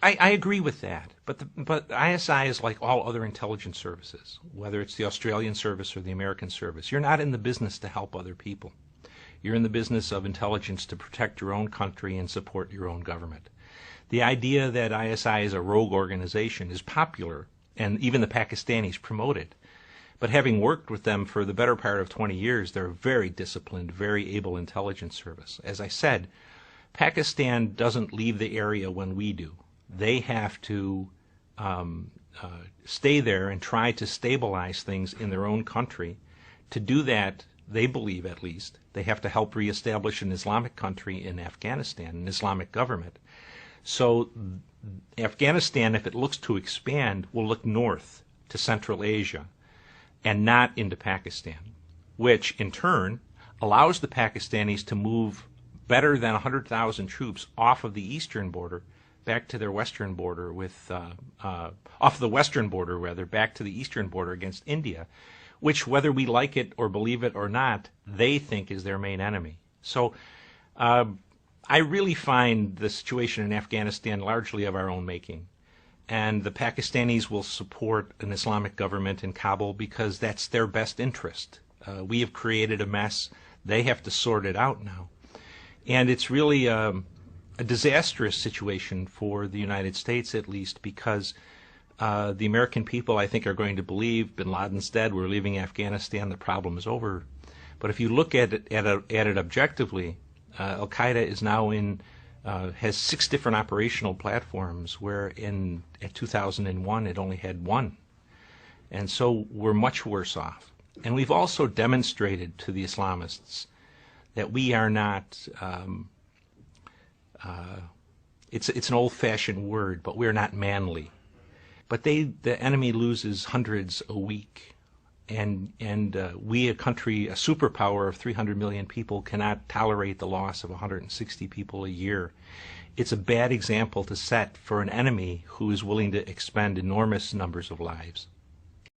I agree with that, but ISI is like all other intelligence services, whether it's the Australian service or the American service. You're not in the business to help other people. You're in the business of intelligence to protect your own country and support your own government. The idea that ISI is a rogue organization is popular, and even the Pakistanis promote it. But having worked with them for the better part of 20 years, they're a very disciplined, very able intelligence service. As I said, Pakistan doesn't leave the area when we do. They have to stay there and try to stabilize things in their own country. To do that, they believe at least, they have to help reestablish an Islamic country in Afghanistan, an Islamic government. So Afghanistan, if it looks to expand, will look north to Central Asia and not into Pakistan, which in turn allows the Pakistanis to move better than 100,000 troops off of the eastern border back to their western border off the western border rather, back to the eastern border against India, which, whether we like it or believe it or not, they think is their main enemy. So I really find the situation in Afghanistan largely of our own making. And the Pakistanis will support an Islamic government in Kabul because that's their best interest. We have created a mess. They have to sort it out now. And it's really a disastrous situation for the United States, at least, because the American people, I think, are going to believe bin Laden's dead, we're leaving Afghanistan, the problem is over. But if you look at it objectively, Al-Qaeda is now has 6 different operational platforms, where at 2001 it only had 1. And so we're much worse off. And we've also demonstrated to the Islamists that we are not, it's an old-fashioned word, but we're not manly. But the enemy loses hundreds a week, and we, a country, a superpower of 300 million people, cannot tolerate the loss of 160 people a year. It's a bad example to set for an enemy who is willing to expend enormous numbers of lives.